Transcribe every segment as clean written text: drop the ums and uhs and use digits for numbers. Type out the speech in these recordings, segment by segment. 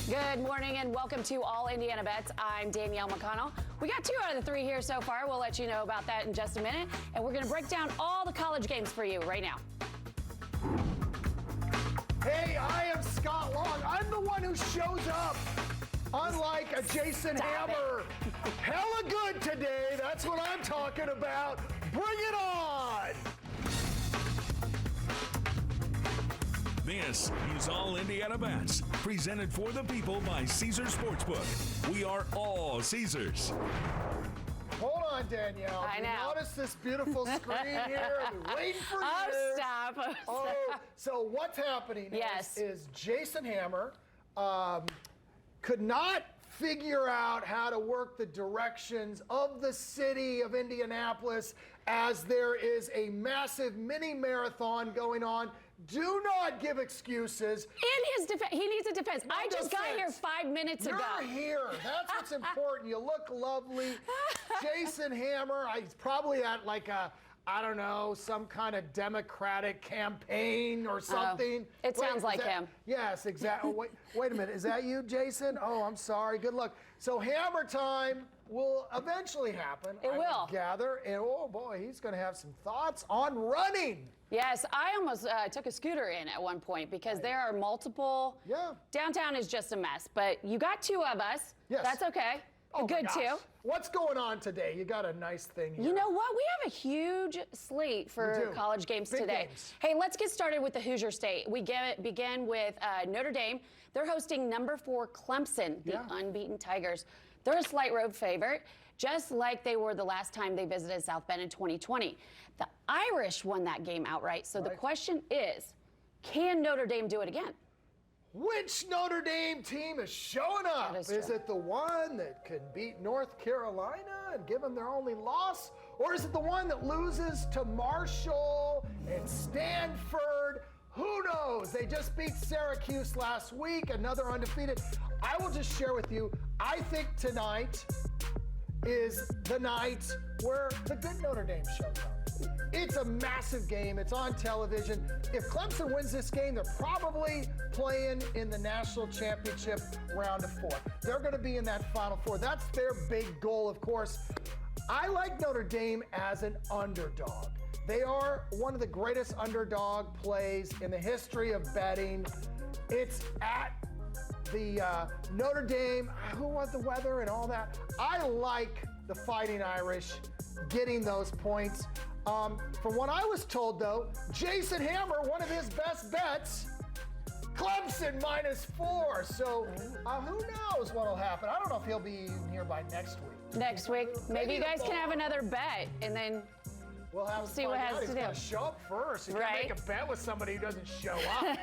Good morning and welcome to All Indiana Bets. I'm Danielle McConnell. We got 2 out of the 3 here so far. We'll let you know about that in just a minute. And we're going to break down all the college games for you right now. Hey, I am Scott Long. I'm the one who shows up. Unlike a Jason Hammer. Hella good today. That's what I'm talking about. Bring it on. This is All Indiana Bets, presented for the people by Caesars Sportsbook. We are all Caesars. Hold on, Danielle. I know. Notice this beautiful screen here? I've been waiting for you. Stop. So what's happening Yes. is Jason Hammer could not figure out how to work the directions of the city of Indianapolis as there is a massive mini marathon going on. Do not give excuses. In his defense, he needs a defense. I just got here 5 minutes ago. You're here. That's what's important. You look lovely. Jason Hammer, he's probably at like a, I don't know, some kind of Democratic campaign or something. It sounds like him. Yes, exactly. Wait a minute. Is that you, Jason? Oh, I'm sorry. Good luck. So Hammer time will eventually happen. It will. Gather, and oh boy, he's going to have some thoughts on running. Yes, I almost took a scooter in at one point because there are multiple. Yeah. Downtown is just a mess, but you got 2 of us. Yes. That's okay. Oh, Good my gosh. too. What's going on today? You got a nice thing here. You know what? We have a huge slate for college games Big today. games. Hey, let's get started with the Hoosier State. We begin with Notre Dame. They're hosting number 4 Clemson, the unbeaten Tigers. They're a slight road favorite, just like they were the last time they visited South Bend in 2020. The Irish won that game outright. So the question is, can Notre Dame do it again? Which Notre Dame team is showing up? That is Is true. it the one that can beat North Carolina and give them their only loss? Or is it the one that loses to Marshall and Stanford? Who knows? They just beat Syracuse last week, another undefeated. I will just share with you, I think tonight is the night where the good Notre Dame shows up. It's a massive game. It's on television. If Clemson wins this game, they're probably playing in the national championship round of 4. They're going to be in that Final Four. That's their big goal, of course. I like Notre Dame as an underdog. They are one of the greatest underdog plays in the history of betting. It's at the Notre Dame. Who wants the weather and all that? I like the Fighting Irish getting those points. From what I was told, though, Jason Hammer, one of his best bets, Clemson -4. So who knows what will happen? I don't know if he'll be in here by next week. Next week, maybe you guys can have another bet, and then we'll have to see what has to He's do. got to show up first. You Right. can't make a bet with somebody who doesn't show up.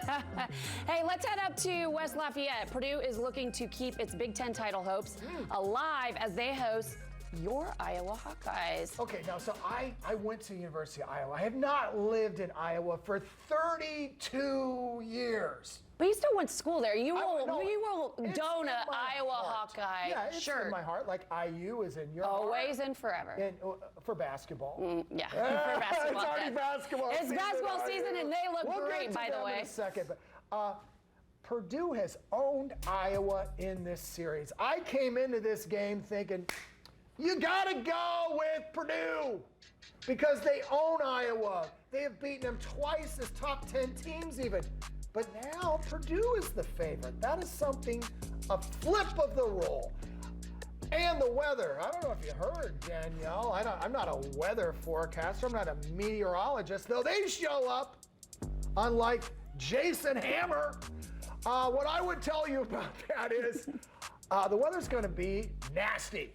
Hey, let's head up to West Lafayette. Purdue is looking to keep its Big Ten title hopes alive as they host your Iowa Hawkeyes. Okay, now, so I went to the University of Iowa. I have not lived in Iowa for 32 years. But you still went to school there. You will It's don in a my Iowa heart. Hawkeye Yeah, it's shirt. in my heart, like IU is in your Always heart. and forever. And for basketball. Yeah, for basketball. It's already basketball It's season. basketball season, and they look We'll great, get to by the them way. in a second, but Purdue has owned Iowa in this series. I came into this game thinking, you gotta go with Purdue because they own Iowa. They have beaten them twice as top 10 teams even. But now Purdue is the favorite. That is something, a flip of the role. And the weather. I don't know if you heard, Danielle. I'm not a weather forecaster. I'm not a meteorologist, though they show up, unlike Jason Hammer. What I would tell you about that is the weather's going to be nasty.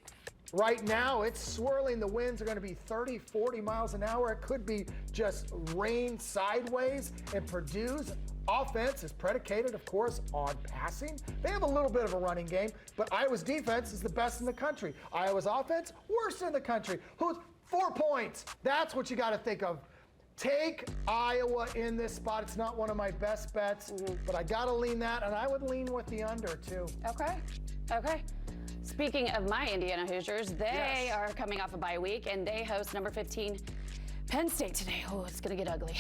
Right now, it's swirling. The winds are going to be 30, 40 miles an hour. It could be just rain sideways. And Purdue's offense is predicated, of course, on passing. They have a little bit of a running game, but Iowa's defense is the best in the country. Iowa's offense, worst in the country. 4 points. That's what you got to think of. Take Iowa in this spot. It's not one of my best bets, but I got to lean that, and I would lean with the under, too. Okay. Speaking of my Indiana Hoosiers, they are coming off a bye week, and they host number 15 Penn State today. Oh, it's going to get ugly.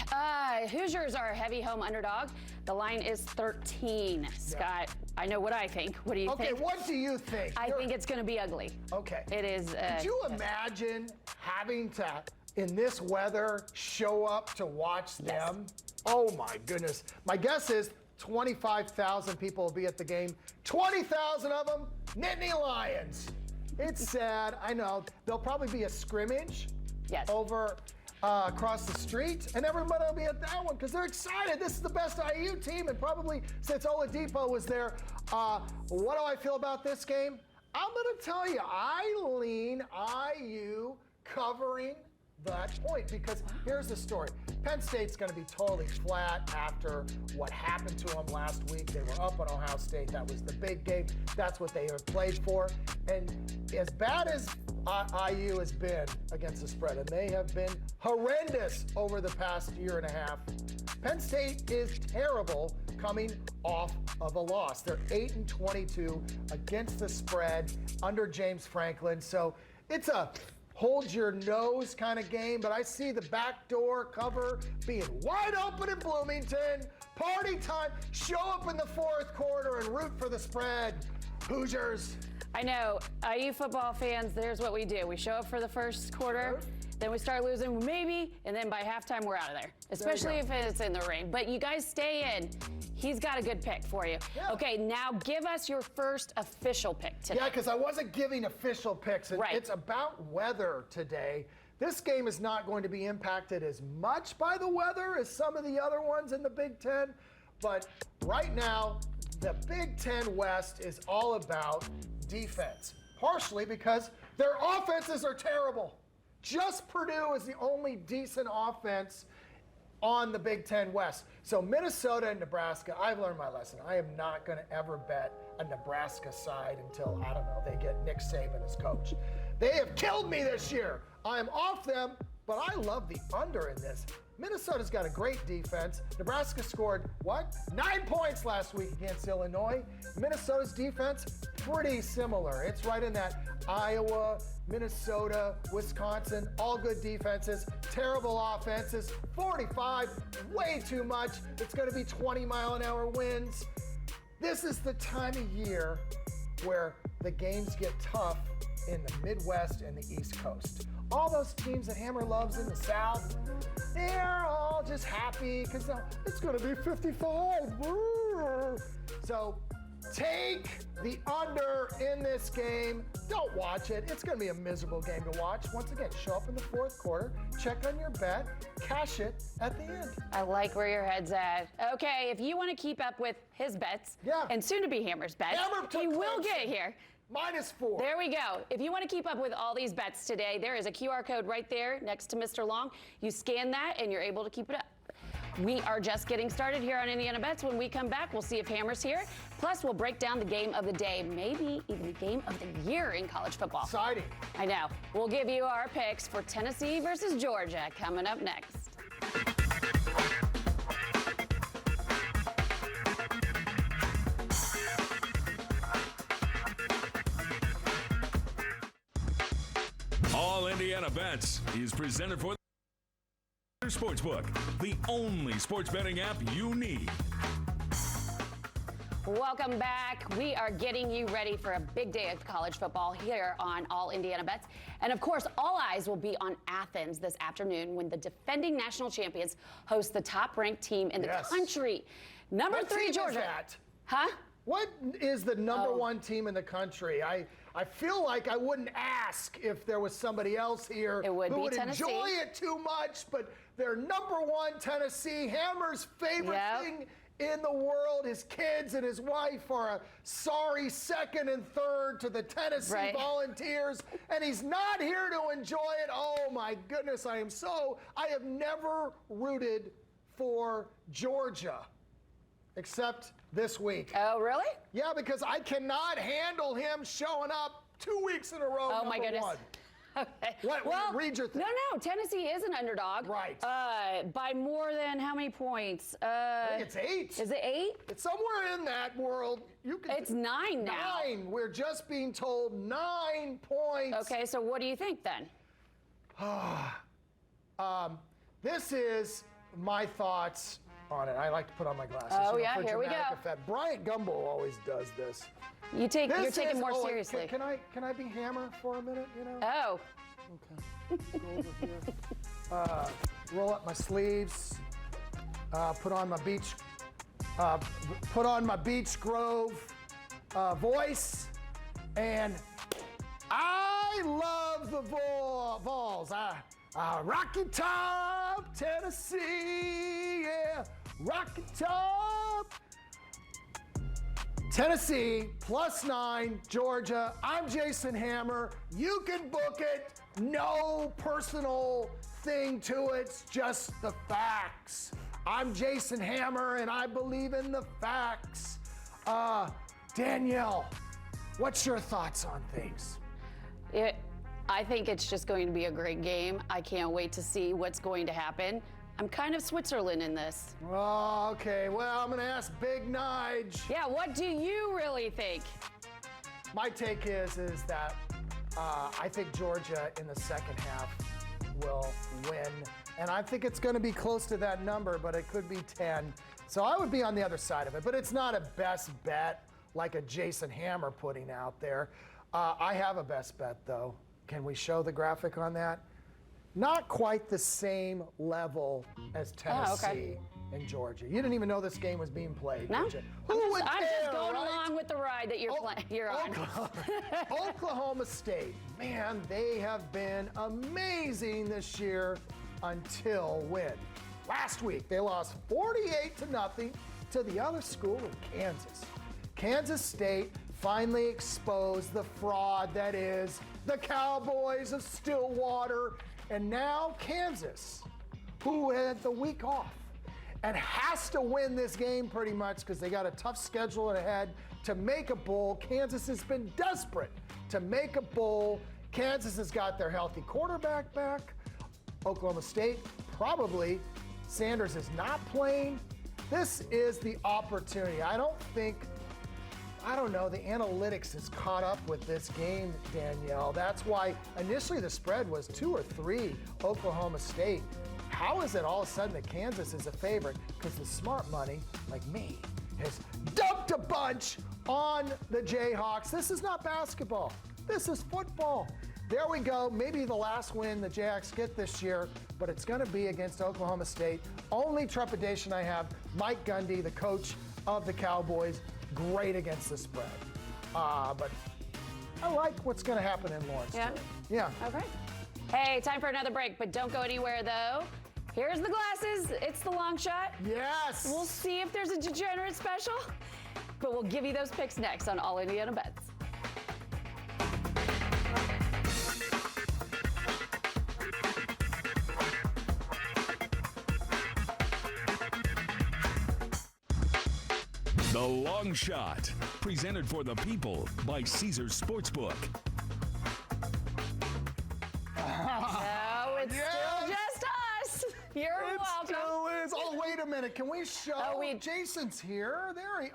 Hoosiers are a heavy home underdog. The line is 13. Scott, I know what I think. What do you think? Okay, what do you think? I think it's going to be ugly. Okay. It is. Could you imagine having to, in this weather, show up to watch them? Oh, my goodness. My guess is 25,000 people will be at the game. 20,000 of them, Nittany Lions. It's sad. I know. There'll probably be a scrimmage over across the street, and everybody will be at that one because they're excited. This is the best IU team, and probably since Oladipo was there. What do I feel about this game? I'm going to tell you, I lean IU covering that point because here's the story. Penn State's going to be totally flat after what happened to them last week. They were up on Ohio State. That was the big game. That's what they have played for. And as bad as IU has been against the spread, and they have been horrendous over the past year and a half, Penn State is terrible coming off of a loss. They're 8-22 against the spread under James Franklin. So it's a hold your nose kind of game, but I see the backdoor cover being wide open in Bloomington. Party time. Show up in the fourth quarter and root for the spread. Hoosiers. I know. IU football fans, there's what we do. We show up for the first quarter, then we start losing maybe, and then by halftime we're out of there, especially if it's in the rain. But you guys stay in. He's got a good pick for you. Yeah. Okay, now give us your first official pick today. Yeah, because I wasn't giving official picks. And it's about weather today. This game is not going to be impacted as much by the weather as some of the other ones in the Big Ten. But right now, the Big Ten West is all about defense, partially because their offenses are terrible. Just Purdue is the only decent offense on the Big Ten West. So Minnesota and Nebraska, I've learned my lesson. I am not going to ever bet a Nebraska side until, I don't know, they get Nick Saban as coach. They have killed me this year. I am off them, but I love the under in this. Minnesota's got a great defense. Nebraska scored, 9 points last week against Illinois. Minnesota's defense, pretty similar. It's right in that Iowa, Minnesota, Wisconsin, all good defenses, terrible offenses. 45, way too much. It's going to be 20-mile-an-hour winds. This is the time of year where the games get tough in the Midwest and the East Coast. All those teams that Hammer loves in the South, they're all just happy because it's going to be 55. So take the under in this game. Don't watch it. It's going to be a miserable game to watch. Once again, show up in the fourth quarter, check on your bet, cash it at the end. I like where your head's at. Okay, if you want to keep up with his bets, and soon to be Hammer's bets, he will get it here. -4. There we go. If you want to keep up with all these bets today, there is a QR code right there next to Mr. Long. You scan that and you're able to keep it up. We are just getting started here on Indiana Bets. When we come back, we'll see if Hammer's here. Plus, we'll break down the game of the day, maybe even the game of the year in college football. Exciting. I know. We'll give you our picks for Tennessee versus Georgia coming up next. All Indiana Bets is presented for the Sportsbook, the only sports betting app you need. Welcome back. We are getting you ready for a big day of college football here on All Indiana Bets. And of course, all eyes will be on Athens this afternoon when the defending national champions host the top-ranked team in the country. Number 3, Georgia. Is that? Huh? What is the number one team in the country? I feel like I wouldn't ask if there was somebody else here who would enjoy it too much, but they're number 1 Tennessee. Hammer's favorite thing in the world, his kids and his wife are a sorry second and third to the Tennessee Volunteers, and he's not here to enjoy it. Oh my goodness, I have never rooted for Georgia. Except this week. Oh, really? Yeah, because I cannot handle him showing up 2 weeks in a row. Oh, my goodness. 1. Okay. Well, read your thing. No, Tennessee is an underdog. Right. By more than how many points? I think it's 8. Is it 8? It's somewhere in that world. It's 9 now. 9. We're just being told 9 points. Okay, so what do you think then? This is my thoughts on it. I like to put on my glasses. Oh, yeah, for here we dramatic go. effect. Bryant Gumbel always does this. You're taking more seriously. Can I be Hammer for a minute? You know. Oh. Okay. Go over here. Roll up my sleeves. Put on my Beach Grove voice, and I love the Vols. Rocky Top, Tennessee, yeah, Rocky Top, Tennessee, +9, Georgia. I'm Jason Hammer. You can book it. No personal thing to it. It's just the facts. I'm Jason Hammer, and I believe in the facts. Danielle, what's your thoughts on things? I think it's just going to be a great game. I can't wait to see what's going to happen. I'm kind of Switzerland in this. Oh, okay. Well, I'm going to ask Big Nige. Yeah, what do you really think? My take is that I think Georgia in the second half will win. And I think it's going to be close to that number, but it could be 10. So I would be on the other side of it. But it's not a best bet like a Jason Hammer putting out there. I have a best bet, though. Can we show the graphic on that? Not quite the same level as Tennessee and Georgia. You didn't even know this game was being played, No. did you? I'm just going along with the ride that you're on. Oklahoma State, man, they have been amazing this year until when? Last week, they lost 48-0 to the other school in Kansas. Kansas State finally exposed the fraud that is the Cowboys of Stillwater. And now Kansas, who had the week off and has to win this game pretty much because they got a tough schedule ahead to make a bowl. Kansas has been desperate to make a bowl. Kansas has got their healthy quarterback back. Oklahoma State, probably. Sanders is not playing. This is the opportunity. I don't know, the analytics has caught up with this game, Danielle. That's why initially the spread was 2 or 3 Oklahoma State. How is it all of a sudden that Kansas is a favorite? Because the smart money, like me, has dumped a bunch on the Jayhawks. This is not basketball. This is football. There we go. Maybe the last win the Jayhawks get this year, but it's going to be against Oklahoma State. Only trepidation I have, Mike Gundy, the coach of the Cowboys, great against the spread. But I like what's going to happen in Lawrence. Yeah? Today. Yeah. Okay. Hey, time for another break, but don't go anywhere, though. Here's the glasses. It's the long shot. Yes. We'll see if there's a degenerate special, but we'll give you those picks next on All Indiana Bets. The Long Shot, presented for the people by Caesars Sportsbook. Oh, it's still just us. You're welcome. Still is. Oh, wait a minute. Can we show? Jason's here. There he.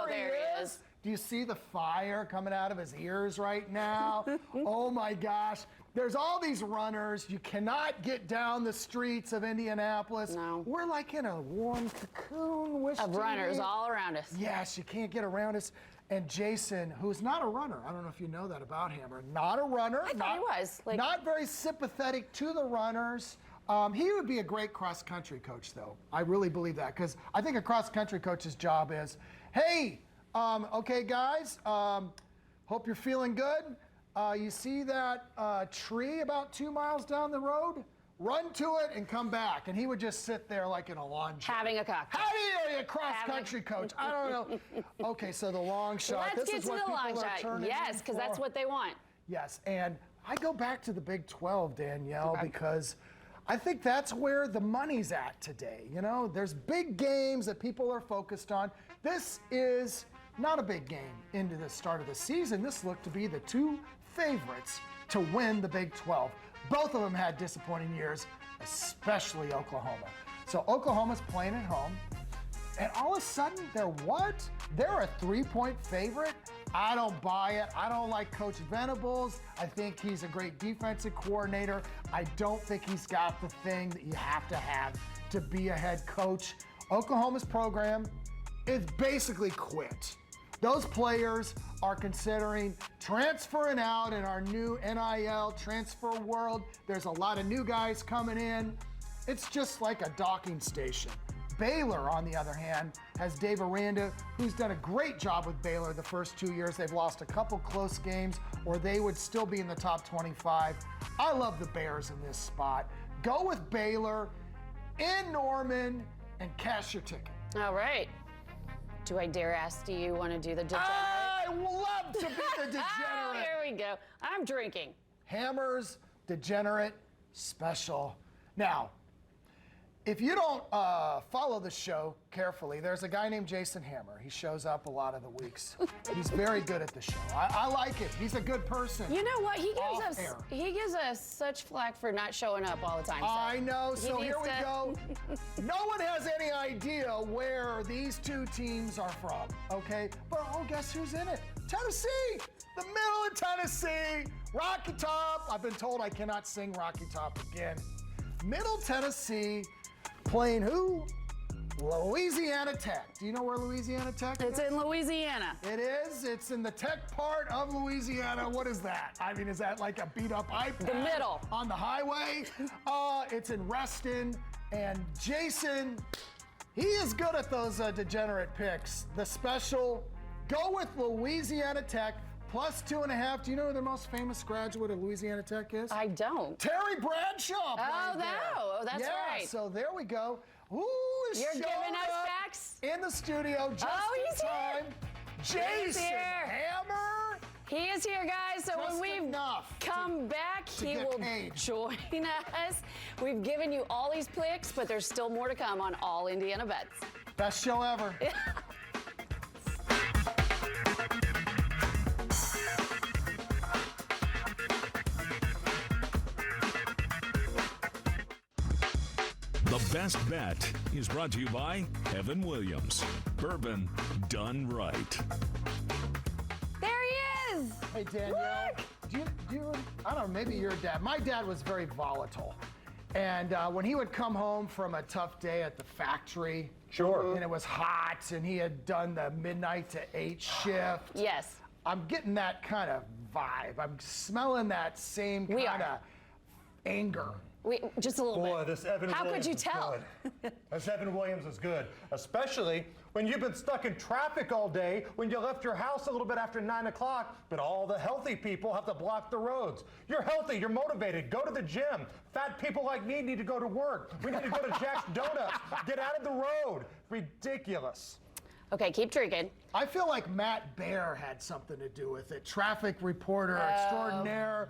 There he is. Do you see the fire coming out of his ears right now? Oh my gosh. There's all these runners. You cannot get down the streets of Indianapolis. No. We're like in a warm cocoon Of runners all around us. Yes, you can't get around us. And Jason, who's not a runner, I don't know if you know that about him, or not a runner. I thought he was. Not very sympathetic to the runners. He would be a great cross-country coach, though. I really believe that, because I think a cross-country coach's job is, hey, okay, guys, hope you're feeling good. You see that tree about 2 miles down the road? Run to it and come back. And he would just sit there like in a lawn chair. Having a cocktail. How do you, cross-country coach? I don't know. Okay, so the long shot. Let's get this is to what the people long are shot. turning Yes, because that's what they want. Yes, and I go back to the Big 12, Danielle, because I think that's where the money's at today. You know, there's big games that people are focused on. This is not a big game into the start of the season. This looked to be the 2 favorites to win the Big 12. Both of them had disappointing years, especially Oklahoma. So Oklahoma's playing at home, and all of a sudden, they're what? They're a 3-point favorite? I don't buy it. I don't like Coach Venables. I think he's a great defensive coordinator. I don't think he's got the thing that you have to be a head coach. Oklahoma's program is basically quit. Those players are considering transferring out in our new NIL transfer world. There's a lot of new guys coming in. It's just like a docking station. Baylor, on the other hand, has Dave Aranda, who's done a great job with Baylor the first 2 years. They've lost a couple close games, or they would still be in the top 25. I love the Bears in this spot. Go with Baylor in Norman and cash your ticket. All right. Do I dare ask, do you want to do the degenerate? I love to be the degenerate. Here we go. I'm drinking. Hammer's Degenerate Special. Now, if you don't follow the show carefully, there's a guy named Jason Hammer. He shows up a lot of the weeks. He's very good at the show. I like it. He's a good person. You know what? He Air. gives us such flack for not showing up all the time. So I know. So he here we needs to- go. No one has any idea where these two teams are from, okay? But guess who's in it? Tennessee, the middle of Tennessee, Rocky Top. I've been told I cannot sing Rocky Top again. Middle Tennessee. Playing who? Louisiana Tech. Do you know where Louisiana Tech is? It's in Louisiana. It is. It's in the tech part of Louisiana. What is that? I mean, is that like a beat up iPad? The middle. On the highway? It's in Reston. And Jason, he is good at those degenerate picks. The special, go with Louisiana Tech. Plus 2.5. Do you know who the most famous graduate of Louisiana Tech is? I don't. Terry Bradshaw. That's yeah, right. So there we go. Ooh, You're showing giving us up facts? in the studio just he's in time. He's Jason here. Hammer. He is here, guys. So Just when we enough come back, he get will paid. join us. We've given you all these picks, but there's still more to come on All Indiana Bets. Best show ever. The Best Bet is brought to you by Evan Williams. Bourbon done right. There he is. Hey, Danielle. Do you, I don't know, maybe your dad. My dad was very volatile. And when he would come home from a tough day at the factory, and it was hot, and he had done the midnight to 8 shift. Yes. I'm getting that kind of vibe. I'm smelling that same kind of anger. Just a little bit. Boy, this Evan How Williams could you is tell? good. This Evan Williams is good, especially when you've been stuck in traffic all day, when you left your house a little bit after 9 o'clock, but all the healthy people have to block the roads. You're healthy, you're motivated, go to the gym. Fat people like me need to go to work. We need to go to Jack's Donuts. Get out of the road. Ridiculous. Okay, keep drinking. I feel like Matt Baer had something to do with it. Traffic reporter extraordinaire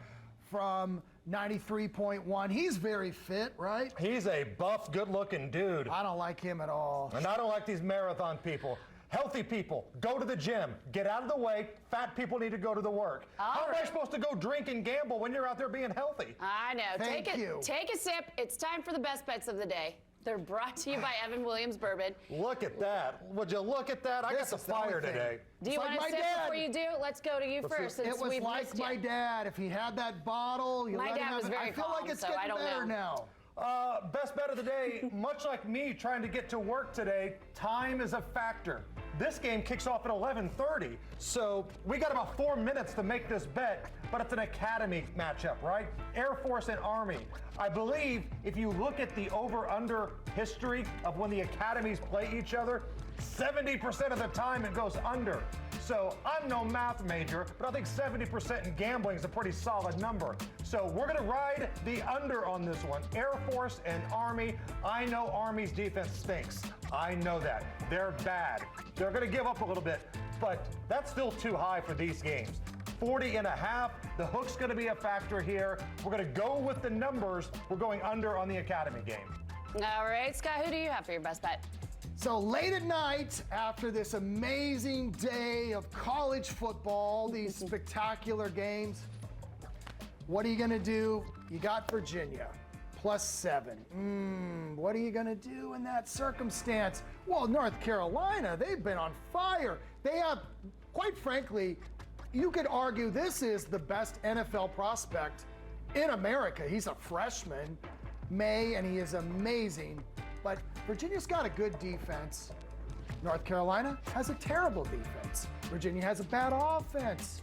from 93.1. He's very fit, right? He's a buff, good-looking dude. I don't like him at all. And I don't like these marathon people. Healthy people, go to the gym. Get out of the way. Fat people need to go to the work. How am I supposed to go drink and gamble when you're out there being healthy? I know. Thank you. Take a sip. It's time for the best bets of the day. They're brought to you by Evan Williams Bourbon. Look at that. Would you look at that? I got This the is the fire only thing. today. Do you It's like want to my sip dad. before you do? Let's go to you first. It since was we've like missed my you. dad. If he had that bottle, you My let him dad have was it. very I feel calm, like it's so getting I don't better know. now. Best bet of the day, much like me trying to get to work today, time is a factor. This game kicks off at 11:30, so we got about 4 minutes to make this bet, but it's an academy matchup, right? Air Force and Army. I believe if you look at the over-under history of when the academies play each other, 70% of the time it goes under. So I'm no math major, but I think 70% in gambling is a pretty solid number. So we're gonna ride the under on this one. Air Force and Army. I know Army's defense stinks. I know that. They're bad. They're gonna give up a little bit, but that's still too high for these games. 40.5, the hook's gonna be a factor here. We're gonna go with the numbers. We're going under on the academy game. All right, Scott, who do you have for your best bet? So late at night, after this amazing day of college football, these spectacular games, what are you going to do? You got Virginia +7. What are you going to do in that circumstance? Well, North Carolina, they've been on fire. They have, quite frankly, you could argue this is the best NFL prospect in America. He's a freshman, and he is amazing. But Virginia's got a good defense. North Carolina has a terrible defense. Virginia has a bad offense.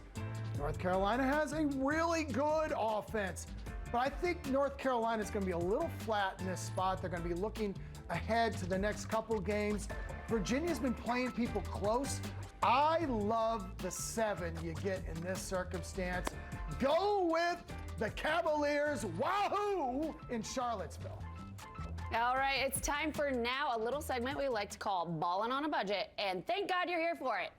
North Carolina has a really good offense. But I think North Carolina is going to be a little flat in this spot. They're going to be looking ahead to the next couple games. Virginia's been playing people close. I love the 7 you get in this circumstance. Go with the Cavaliers. Wahoo! In Charlottesville. All right, it's time for now a little segment we like to call Ballin' on a Budget, and thank God you're here for it.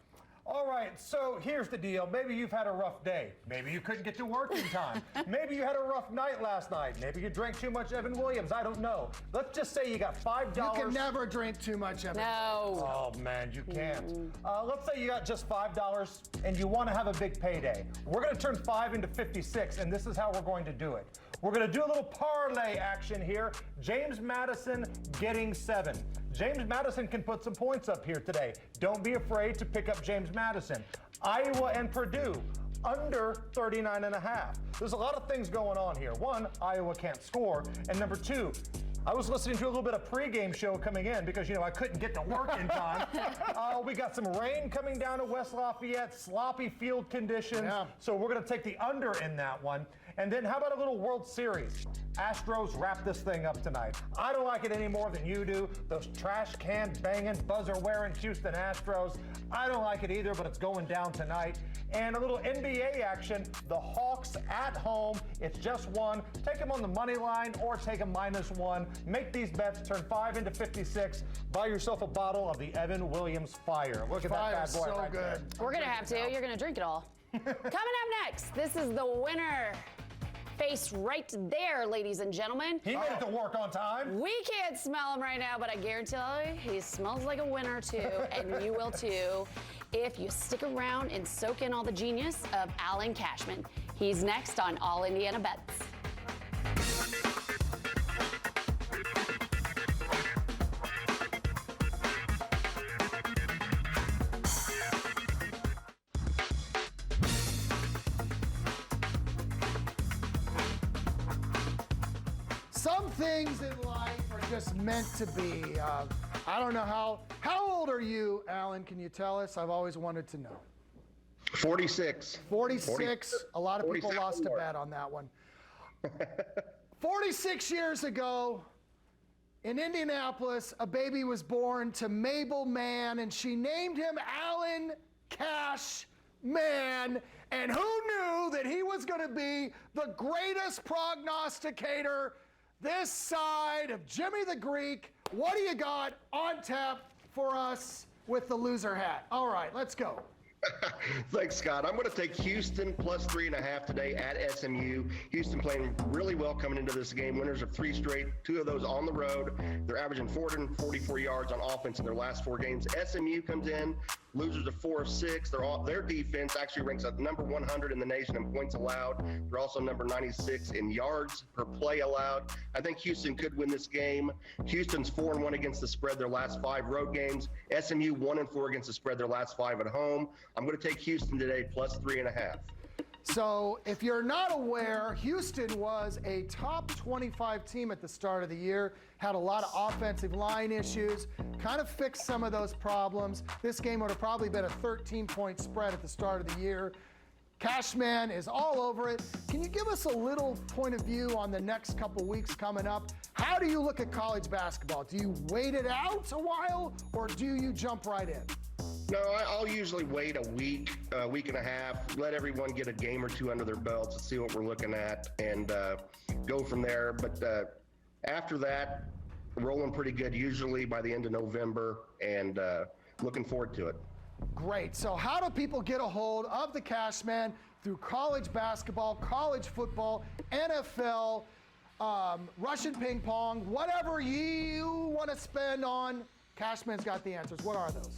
All right, so here's the deal. Maybe you've had a rough day. Maybe you couldn't get to work in time. Maybe you had a rough night last night. Maybe you drank too much Evan Williams. I don't know. Let's just say you got $5. You can never drink too much Evan. No. Oh, man, you can't. Let's say you got just $5 and you want to have a big payday. We're going to turn 5 into 56, and this is how we're going to do it. We're going to do a little parlay action here. James Madison getting 7. James Madison can put some points up here today. Don't be afraid to pick up James Madison. Iowa and Purdue, under 39.5. There's a lot of things going on here. One, Iowa can't score. And number 2, I was listening to a little bit of pregame show coming in because, I couldn't get to work in time. We got some rain coming down to West Lafayette, sloppy field conditions. Yeah. So we're going to take the under in that one. And then how about a little World Series? Astros wrap this thing up tonight. I don't like it any more than you do. Those trash can banging, buzzer wearing Houston Astros. I don't like it either, but it's going down tonight. And a little NBA action. The Hawks at home. It's just 1. Take them on the money line or take a -1. Make these bets. Turn 5 into 56. Buy yourself a bottle of the Evan Williams Fire. Look at that bad boy so right good. there. We're going to have to. You're going to drink it all. Coming up next, this is the winner. Face right there, ladies and gentlemen. He made it to work on time. We can't smell him right now, but I guarantee you, he smells like a winner too, and you will too, if you stick around and soak in all the genius of Alan Cashman. He's next on All Indiana Bets. Some things in life are just meant to be. I don't know how old are you, Alan? Can you tell us? I've always wanted to know. 46. 46. A lot of people lost a bet on that one. 46 years ago, in Indianapolis, a baby was born to Mabel Mann, and she named him Alan Cashman. And who knew that he was going to be the greatest prognosticator this side of Jimmy the Greek? What do you got on tap for us with the loser hat? All right, let's go. Thanks, Scott. I'm going to take Houston +3.5 today at SMU. Houston playing really well coming into this game. Winners of 3 straight, 2 of those on the road. They're averaging 444 yards on offense in their last 4 games. SMU comes in, losers of 4 of 6. Their defense actually ranks at number 100 in the nation in points allowed. They're also number 96 in yards per play allowed. I think Houston could win this game. Houston's 4-1 against the spread their last 5 road games. SMU 1-4 against the spread their last 5 at home. I'm going to take Houston today +3.5. So if you're not aware, Houston was a top 25 team at the start of the year, had a lot of offensive line issues, kind of fixed some of those problems. This game would have probably been a 13-point spread at the start of the year. Cashman is all over it. Can you give us a little point of view on the next couple weeks coming up? How do you look at college basketball? Do you wait it out a while, or do you jump right in? No, I'll usually wait a week and a half, let everyone get a game or 2 under their belts and see what we're looking at, and go from there. But after that, rolling pretty good usually by the end of November, and looking forward to it. Great. So how do people get a hold of the Cashman through college basketball, college football, NFL, Russian ping pong, whatever you want to spend on? Cashman's got the answers. What are those?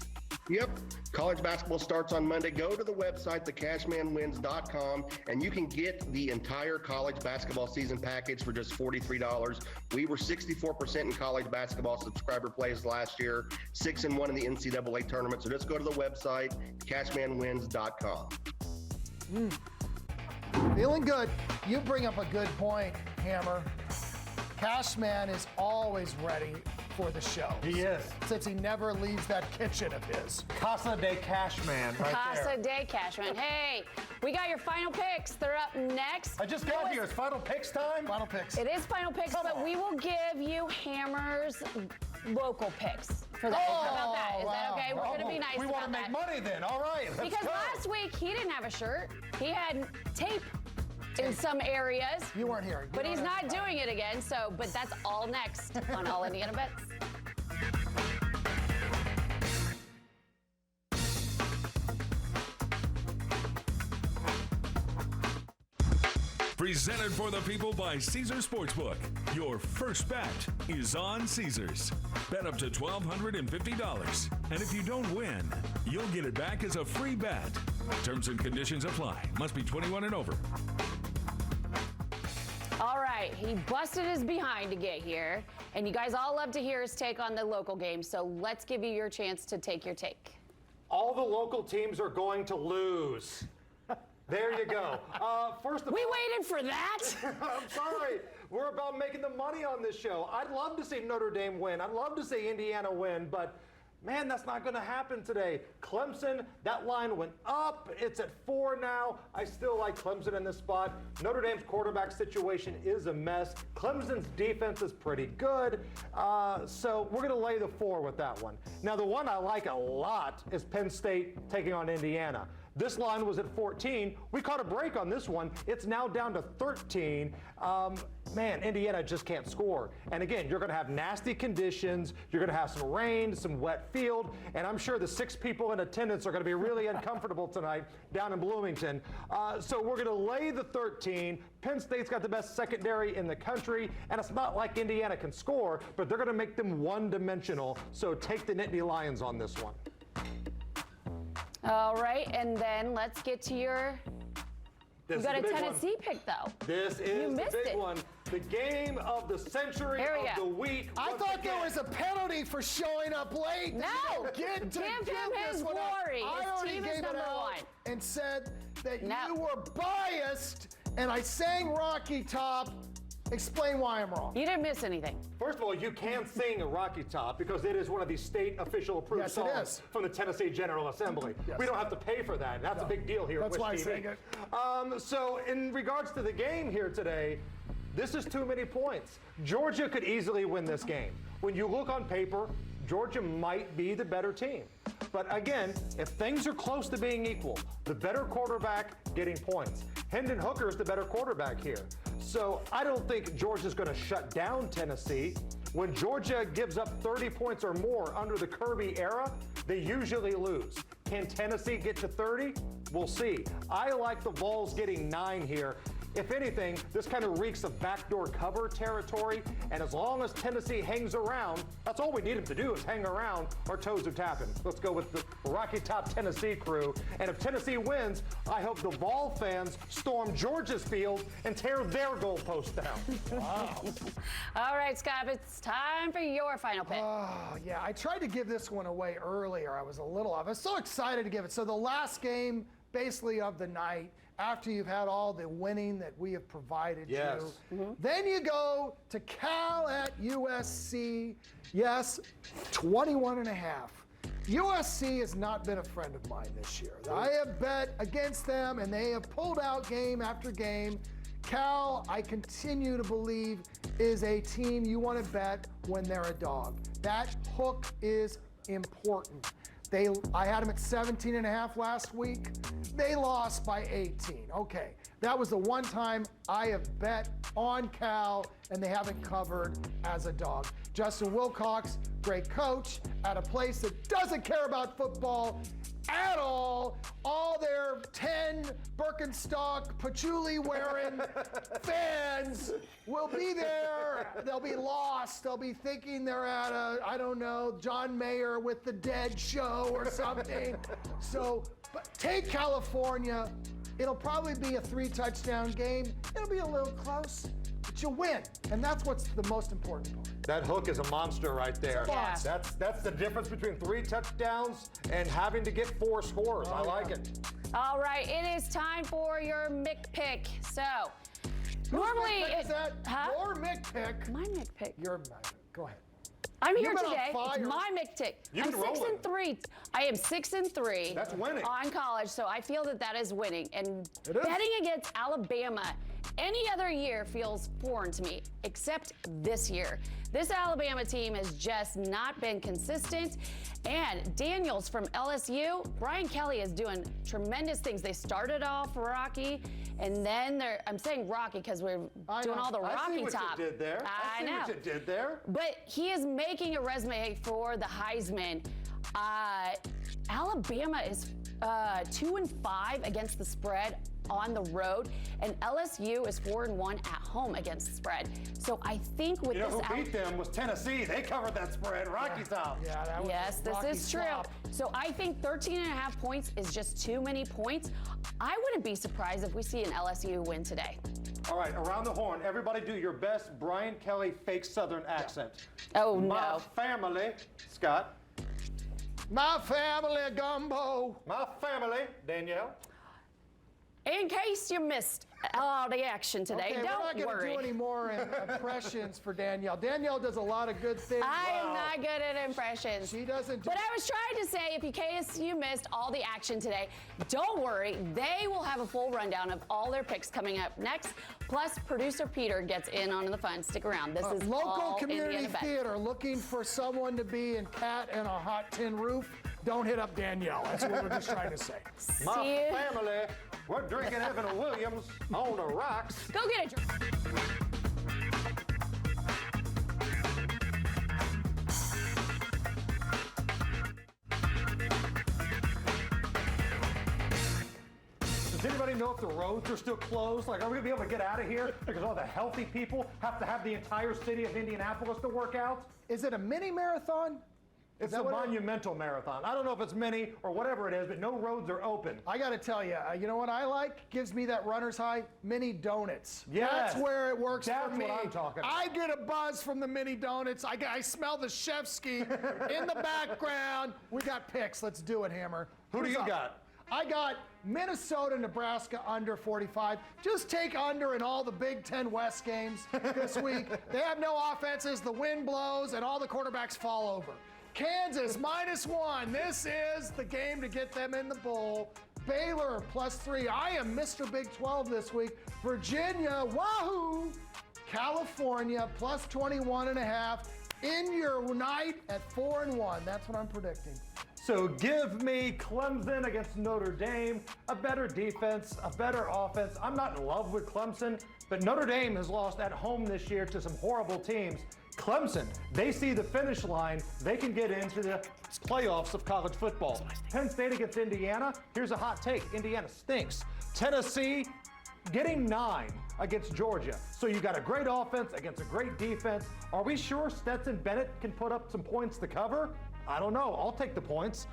Yep. College basketball starts on Monday. Go to the website, thecashmanwins.com, and you can get the entire college basketball season package for just $43. We were 64% in college basketball subscriber plays last year, 6-1 in the NCAA tournament. So just go to the website, cashmanwins.com. Feeling good. You bring up a good point, Hammer. Cashman is always ready for the show. He is. Since he never leaves that kitchen of his. Casa de Cashman right Casa there. de Cashman. Hey, we got your final picks. They're up next. I just got here. It's final picks time? Final picks. It is final picks, but we will give you Hammer's local picks for that. How about that? Is that okay? We're going to be nice We want to about make that. money then. All right. Let's Because go. last week he didn't have a shirt. He had tape in some areas. You weren't here. But he's not doing it again, but that's all next on All Indiana Bets. Presented for the people by Caesars Sportsbook. Your first bet is on Caesars. Bet up to $1,250. And if you don't win, you'll get it back as a free bet. Terms and conditions apply. Must be 21 and over. All right, he busted his behind to get here, and you guys all love to hear his take on the local game, so let's give you your chance to take your take. All the local teams are going to lose. There you go. First of We all, waited for that. I'm sorry. We're about making the money on this show. I'd love to see Notre Dame win. I'd love to see Indiana win, but man, that's not going to happen today. Clemson, that line went up. It's at 4 now. I still like Clemson in this spot. Notre Dame's quarterback situation is a mess. Clemson's defense is pretty good. So we're going to lay the 4 with that one. Now, the one I like a lot is Penn State taking on Indiana. This line was at 14. We caught a break on this one. It's now down to 13. Man, Indiana just can't score. And again, you're going to have nasty conditions. You're going to have some rain, some wet field. And I'm sure the 6 people in attendance are going to be really uncomfortable tonight down in Bloomington. So we're going to lay the 13. Penn State's got the best secondary in the country. And it's not like Indiana can score, but they're going to make them one-dimensional. So take the Nittany Lions on this one. All right, and then let's get to your. You got a Tennessee pick, though. This is the missed big it. one. The game of the century Here we of go. the week. I once thought there again. was a penalty for showing up late. No. Give Give him this his one up. glory. I His already team is gave it number out one. and said that No. you were biased, and I sang Rocky Top. Explain why I'm wrong. You didn't miss anything. First of all, you can sing a Rocky Top because it is one of the state official approved Yes, it songs is. from the Tennessee General Assembly. Yes. We don't have to pay for that. That's a big deal here That's at why I Wish sang TV. it. So in regards to the game here today, this is too many points. Georgia could easily win this game. When you look on paper, Georgia might be the better team. But again, if things are close to being equal, the better quarterback getting points. Hendon Hooker is the better quarterback here. So I don't think Georgia's going to shut down Tennessee. When Georgia gives up 30 points or more under the Kirby era, they usually lose. Can Tennessee get to 30? We'll see. I like the Vols getting 9 here. If anything, this kind of reeks of backdoor cover territory, and as long as Tennessee hangs around, that's all we need them to do is hang around, our toes are tapping. Let's go with the Rocky Top Tennessee crew. And if Tennessee wins, I hope the Vol fans storm Georgia's field and tear their goalpost down. Wow. All right, Scott, it's time for your final pick. Oh, yeah, I tried to give this one away earlier. I was so excited to give it. So the last game, basically, of the night, after you've had all the winning that we have provided Yes. you, then you go to Cal at USC. Yes, 21.5. USC has not been a friend of mine this year. I have bet against them, and they have pulled out game after game. Cal, I continue to believe, is a team you want to bet when they're a dog. That hook is important. I had them at 17.5 last week. They lost by 18. Okay, that was the one time I have bet on Cal, and they haven't covered as a dog. Justin Wilcox, great coach at a place that doesn't care about football. at all. All their 10 Birkenstock patchouli wearing fans will be there. They'll be lost. They'll be thinking they're at a, I don't know, John Mayer with the Dead show or something. So, but take California. It'll probably be a 3-touchdown game. It'll be a little close, but you'll win. And that's what's the most important part. That hook is a monster right there. It's a monster. That's the difference between 3 touchdowns and having to get 4 scores. I like it. All right, it is time for your Mick pick. So, normally Whose Mick pick is that? Huh? Your Mick pick. My Mick pick. Go ahead. I'm here You've been on today. fire. It's my Mick pick. You've I'm been 6 rolling. and 3. I am 6 and 3. That's winning. On college, so I feel that is winning. And It is. betting against Alabama any other year feels foreign to me, except this year. This Alabama team has just not been consistent. And Daniels from LSU, Brian Kelly is doing tremendous things. They started off rocky, and then I'm saying rocky because we're doing all the I Rocky see what Top. you did there. I know. what you did there. But he is making a resume for the Heisman. Alabama is 2-5 against the spread on the road, and LSU is 4-1 at home against the spread. So I think with You know this who beat them was Tennessee. They covered that spread. Rocky Top. Yeah, that was Yes, a this rocky is true. slop. So I think 13.5 points is just too many points. I wouldn't be surprised if we see an LSU win today. All right, around the horn, everybody do your best Brian Kelly fake Southern accent. Oh, My no. family, Scott. My family gumbo. My family, Danielle. In case you missed all the action today, Okay, don't we're not going to worry. do any more impressions for Danielle. Danielle does a lot of good things. I am not good at impressions. She doesn't do But I was trying to say, if in case you missed all the action today, don't worry. They will have a full rundown of all their picks coming up next. Plus, producer Peter gets in on the fun. Stick around. This is local all community Indiana Bet. theater looking for someone to be in Cat and a hot tin roof. Don't hit up Danielle. That's what we're just trying to say. My See you. family, we're drinking Evan Williams on the rocks. Go get a drink. Does anybody know if the roads are still closed? Like, are we gonna be able to get out of here because all the healthy people have to have the entire city of Indianapolis to work out? Is it a mini marathon? It's that a what it is? monumental marathon. I don't know if it's mini or whatever it is, but no roads are open. I got to tell you, you know what I like? Gives me that runner's high? Mini donuts. Yes. That's where it works That's for me. what I'm talking about. I get a buzz from the mini donuts. I smell the chefski in the background. We got picks. Let's do it, Hammer. Who do Who's you up? got? I got Minnesota, Nebraska under 45. Just take under in all the Big Ten West games this week. They have no offenses, the wind blows, and all the quarterbacks fall over. Kansas -1. This is the game to get them in the bowl. Baylor +3. I am Mr. Big 12 this week. Virginia, wahoo! California +21.5. In your night at 4-1. That's what I'm predicting. So give me Clemson against Notre Dame, a better defense, a better offense. I'm not in love with Clemson, but Notre Dame has lost at home this year to some horrible teams. Clemson, they see the finish line. They can get into the playoffs of college football. Penn State against Indiana. Here's a hot take. Indiana stinks. Tennessee getting 9 against Georgia. So you got a great offense against a great defense. Are we sure Stetson Bennett can put up some points to cover? I don't know. I'll take the points.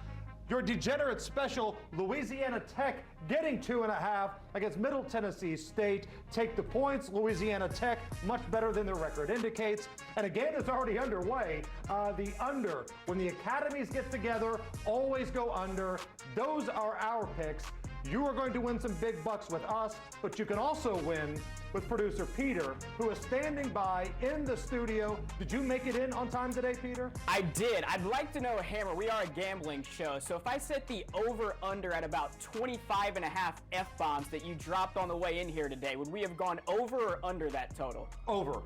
Your degenerate special, Louisiana Tech, getting 2.5 against Middle Tennessee State. Take the points. Louisiana Tech, much better than their record indicates. And a game is already underway. The under. When the academies get together, always go under. Those are our picks. You are going to win some big bucks with us, but you can also win with producer Peter, who is standing by in the studio. Did you make it in on time today, Peter? I did. I'd like to know, Hammer, we are a gambling show, so if I set the over-under at about 25.5 F-bombs that you dropped on the way in here today, would we have gone over or under that total? Over.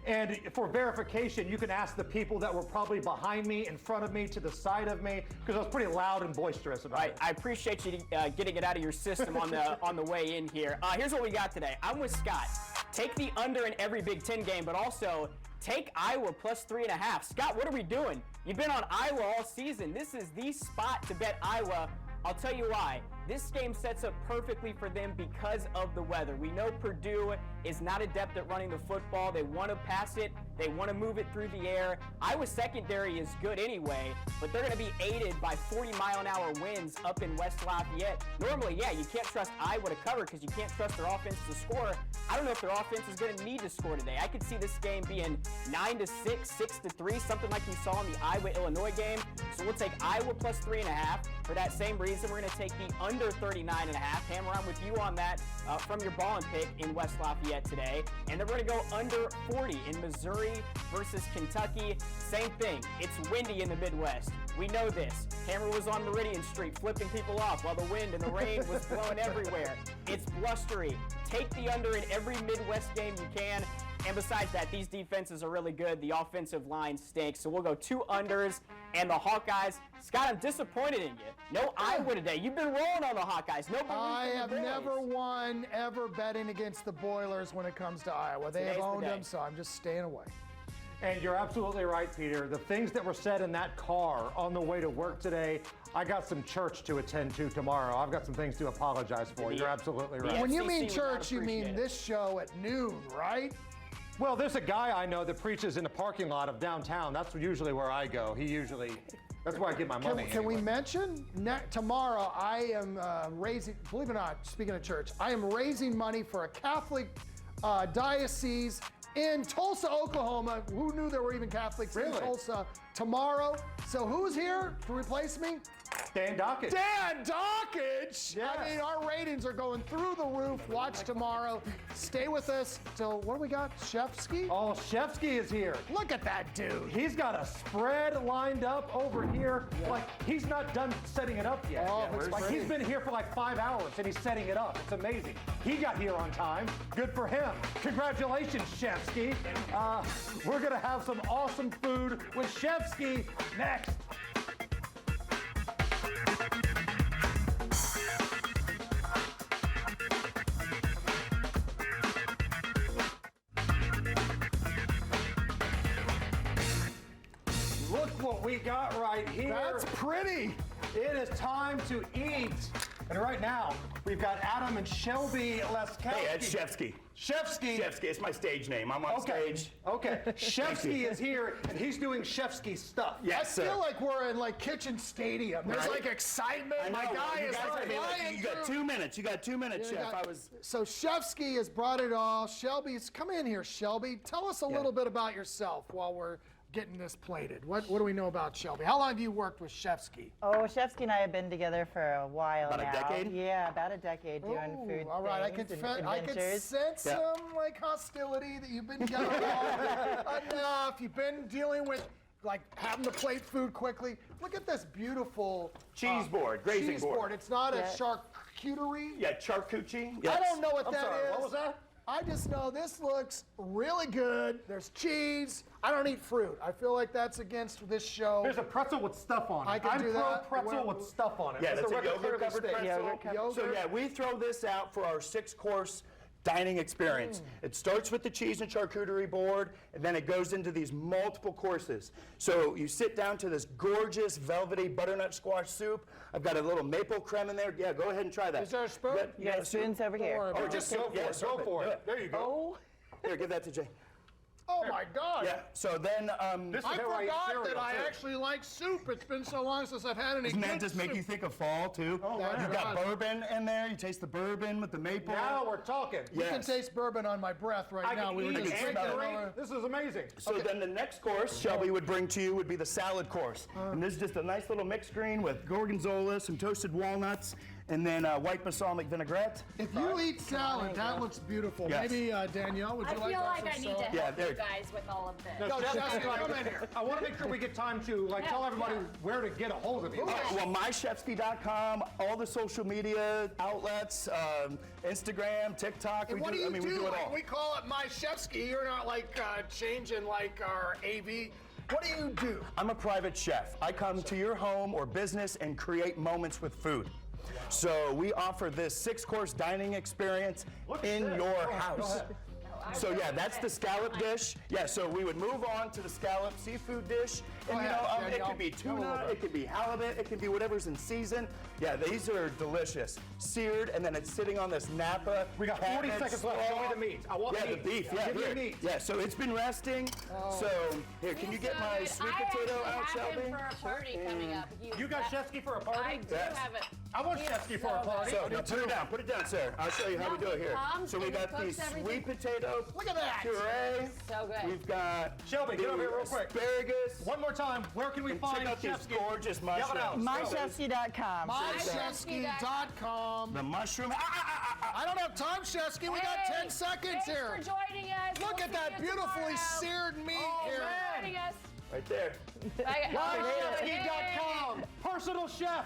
And for verification, you can ask the people that were probably behind me, in front of me, to the side of me, because I was pretty loud and boisterous about it. I appreciate you getting it out of your system on the way in here. Here's what we got today. I'm with Scott. Take the under in every Big Ten game, but also Take Iowa plus 3.5. Scott, what are we doing? You've been on Iowa all season. This is the spot to bet Iowa. I'll tell you why. This game sets up perfectly for them because of the weather. We know Purdue is not adept at running the football. They want to pass it. They want to move it through the air. Iowa's secondary is good anyway, but they're going to be aided by 40-mile-an-hour winds up in West Lafayette. Normally, yeah, you can't trust Iowa to cover because you can't trust their offense to score. I don't know if their offense is going to need to score today. I could see this game being 9-6, 6-3, something like we saw in the Iowa-Illinois game. So we'll take Iowa plus 3.5. For that same reason, we're going to take the under 39.5. Hammer on with you on that from your ball and pick in West Lafayette today. And then we're going to go under 40 in Missouri versus Kentucky. Same thing. It's windy in the Midwest. We know this. Hammer was on Meridian Street flipping people off while the wind and the rain was blowing everywhere. It's blustery. Take the under in every Midwest game you can. And besides that, these defenses are really good. The offensive line stinks. So we'll go 2 unders and the Hawkeyes. Scott, I'm disappointed in you. No Iowa today. You've been rolling on the Hawkeyes. No, I have never won ever betting against the Boilers when it comes to Iowa. They have owned them, so I'm just staying away. And you're absolutely right, Peter. The things that were said in that car on the way to work today, I got some church to attend to tomorrow. I've got some things to apologize for. You're absolutely right. When you mean church, you mean this show at noon, right? Well, there's a guy I know that preaches in the parking lot of downtown. That's usually where I go. That's where I get my money. Can we mention tomorrow I am raising, believe it or not, speaking of church, I am raising money for a Catholic diocese in Tulsa, Oklahoma. Who knew there were even Catholics in Tulsa tomorrow? So who's here to replace me? Dan Dockage. Dan Dockage! Yes. I mean, our ratings are going through the roof. Watch tomorrow. Stay with us till, what do we got? Shefsky? Oh, Shefsky is here. Look at that dude. He's got a spread lined up over here. Like, he's not done setting it up yet. Oh, Like, he's been here for like 5 hours and he's setting it up. It's amazing. He got here on time. Good for him. Congratulations, Shefsky. We're going to have some awesome food with Shefsky next. Look what we got right here. That's pretty. It is time to eat. And right now, we've got Adam and Shelby Leskowski. Hey, it's Shefsky. Shefsky. Shefsky, it's my stage name. I'm on stage. Okay. Shefsky is here, and he's doing Shefsky stuff. Yes, I feel like we're in like Kitchen Stadium. There's Right? like excitement. I know. My guy is flying You got through. 2 minutes. You got 2 minutes, Chef. So Shefsky has brought it all. Shelby's come in here, Shelby. Tell us a little bit about yourself while we're getting this plated. What do we know about Shelby? How long have you worked with Shefsky? Oh, Shefsky and I have been together for a while About now. a decade? Yeah, about a decade doing food All right, I could things and sense some like hostility that you've been getting along enough. You've been dealing with like having to plate food quickly. Look at this beautiful Cheese board, grazing cheese board. It's not a charcuterie. Yeah, charcuterie. I don't know what I'm that sorry, is. what was that? I just know this looks really good. There's cheese. I don't eat fruit. I feel like that's against this show. There's a pretzel with stuff on it. I can do that. Pretzel with stuff on it. Yeah, that's a regular yogurt-covered steak. pretzel. So yeah, we throw this out for our 6-course dining experience. It starts with the cheese and charcuterie board, and then it goes into these multiple courses. So you sit down to this gorgeous velvety butternut squash soup. I've got a little maple creme in there. Yeah, go ahead and try that. Is there a spoon? You got spoons over here. worry about Or it. just Go for it. There you go. Here, give that to Jay. Oh my God. Yeah. So then, This is I how I eat forgot cereal, that I too. actually like soup. It's been so long since I've had any doesn't that good just make soup. you think of fall too? wow. You've got bourbon in there. You taste the bourbon with the maple. Now we're talking. You can Yes. taste bourbon on my breath right I now. can We were eat just and drinking smell it. over- This is amazing. So then the next course Shelby would bring to you would be the salad course. And this is just a nice little mixed green with gorgonzola, some toasted walnuts, and then white balsamic vinaigrette. If you eat salad, that looks beautiful. Yes. Maybe Danielle, would you I like feel to have like I some need to salad? Yeah, help there- you guys with all of this. Go, Shefsky, come in here. I want to make sure we get time to tell everybody where to get a hold of you. Well, mychefsky.com, all the social media outlets, Instagram, TikTok. And what do you we do? do it Like, all. we call it My Chefsky. You're not like changing like our AV. What do you do? I'm a private chef. I come to your home or business and create moments with food. So we offer this 6-course dining experience in your house. So yeah, that's the scallop dish. Yeah, so we would move on to the scallop seafood dish. And ahead, it Danielle. could be Tell me a tuna, little bit. it could be halibut, it could be whatever's in season. Yeah, these are delicious. Seared, and then it's sitting on this Napa. We got 40 cabinet seconds left. Show me straw. the meat. I want yeah, meat. the beef. Yeah, Give me here. the meat. Yeah, so it's been resting. So here, can you get So my good. sweet I potato actually out, have Shelby? him for a party coming up. You got Chesky for a party? I do Yes. have it. I want He is Chesky for a so party. good. So now put it down, sir. I'll show you how we do it here. Comes So we and he got cooks the everything. sweet potato Look at that. puree. So good. We've got Shelby, get over here real quick. asparagus. One more time. Where can we And find check out these Chesky? gorgeous Yell it out. mushrooms. MyChesky.com. MyChesky.com. The mushroom. I don't have time, Chesky. We got 10 seconds Thanks here. for joining us. Look We'll at see that you beautifully tomorrow. seared meat here. Thanks for joining us. Right there. Bye. MyChesky.com. Personal chef.